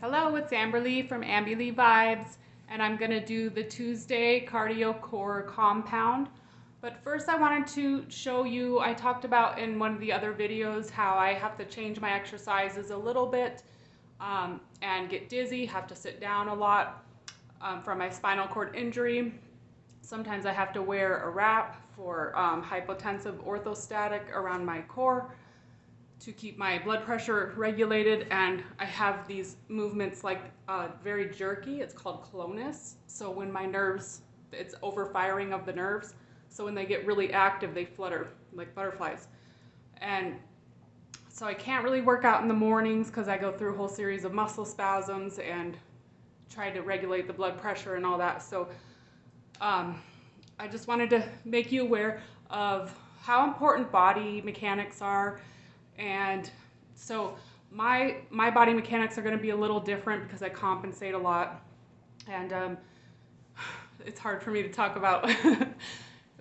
Hello, it's Amberly from Amberly Vibes, and I'm going to do the Tuesday Cardio Core Compound. But first I wanted to show you, I talked about in one of the other videos how I have to change my exercises a little bit and get dizzy, have to sit down a lot from my spinal cord injury. Sometimes I have to wear a wrap for hypotensive orthostatic around my core to keep my blood pressure regulated, and I have these movements like very jerky. It's called clonus. So when my nerves, it's overfiring of the nerves. So when they get really active, they flutter like butterflies. And so I can't really work out in the mornings because I go through a whole series of muscle spasms and try to regulate the blood pressure and all that. So I just wanted to make you aware of how important body mechanics are. And so my body mechanics are going to be a little different because I compensate a lot, and it's hard for me to talk about.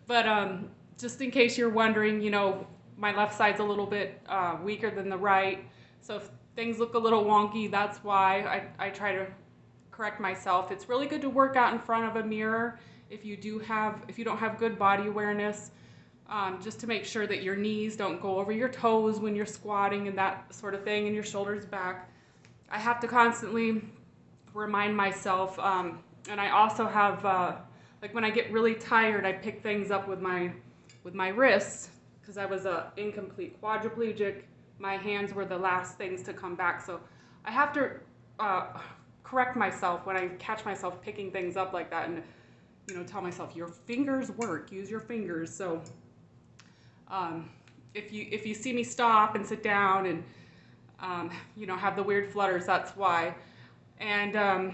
But just in case you're wondering, you know, my left side's a little bit weaker than the right. So if things look a little wonky, that's why I try to correct myself. It's really good to work out in front of a mirror if you don't have good body awareness. Just to make sure that your knees don't go over your toes when you're squatting and that sort of thing, and your shoulders back. I have to constantly remind myself, and I also have, like when I get really tired, I pick things up with my wrists, because I was an incomplete quadriplegic. My hands were the last things to come back, so I have to correct myself when I catch myself picking things up like that, and tell myself, your fingers work, use your fingers. So if you see me stop and sit down and have the weird flutters, that's why. And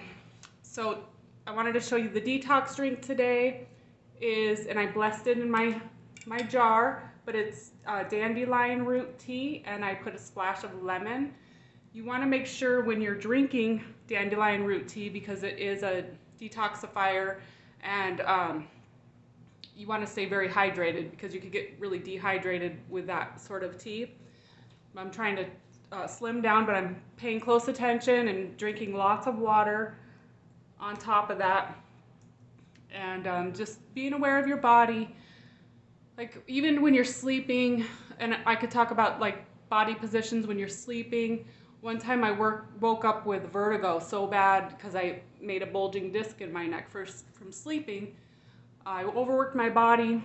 so I wanted to show you the detox drink today and I blessed it in my jar, but it's dandelion root tea, and I put a splash of lemon. You want to make sure when you're drinking dandelion root tea, because it is a detoxifier, and you want to stay very hydrated because you could get really dehydrated with that sort of tea. I'm trying to slim down, but I'm paying close attention and drinking lots of water on top of that, and just being aware of your body. Like even when you're sleeping, and I could talk about like body positions when you're sleeping. One time I woke up with vertigo so bad because I made a bulging disc in my neck from sleeping. I overworked my body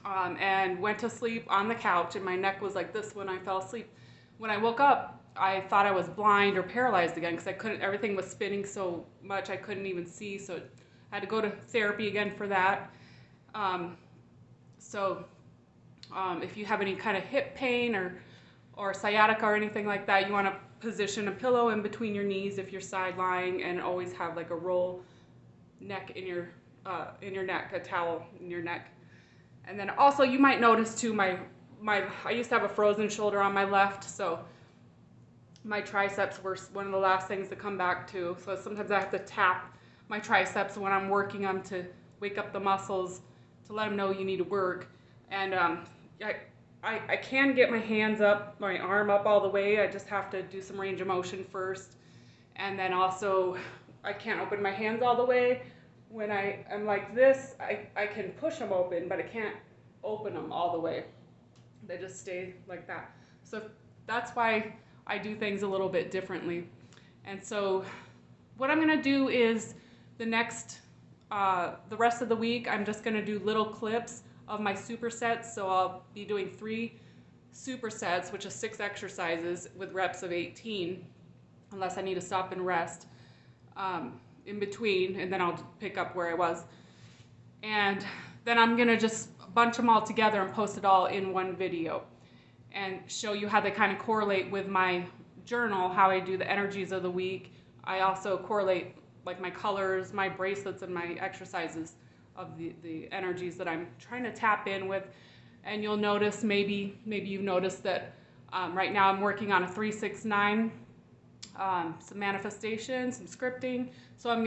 and went to sleep on the couch, and my neck was like this when I fell asleep. When I woke up, I thought I was blind or paralyzed again because everything was spinning so much I couldn't even see, so I had to go to therapy again for that. If you have any kind of hip pain or sciatica or anything like that, you want to position a pillow in between your knees if you're side lying, and always have like a roll neck in your neck, a towel in your neck. And then also you might notice too, I used to have a frozen shoulder on my left, so my triceps were one of the last things to come back too. So sometimes I have to tap my triceps when I'm working them to wake up the muscles, to let them know you need to work. And I can get my hands up, my arm up all the way. I just have to do some range of motion first. And then also I can't open my hands all the way. When I'm like this, I can push them open, but I can't open them all the way. They just stay like that. So that's why I do things a little bit differently. And so what I'm gonna do is the rest of the week, I'm just gonna do little clips of my supersets. So I'll be doing 3 supersets, which is 6 exercises with reps of 18, unless I need to stop and rest in between, and then I'll pick up where I was. And then I'm gonna just bunch them all together and post it all in one video and show you how they kind of correlate with my journal, how I do the energies of the week. I also correlate like my colors, my bracelets, and my exercises of the energies that I'm trying to tap in with. And you'll notice, maybe you've noticed that right now I'm working on a 3-6-9, some manifestation, some scripting. So I'm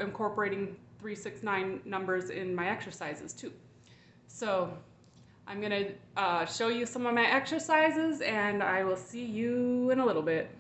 incorporating 3-6-9 numbers in my exercises too. So I'm gonna show you some of my exercises, and I will see you in a little bit.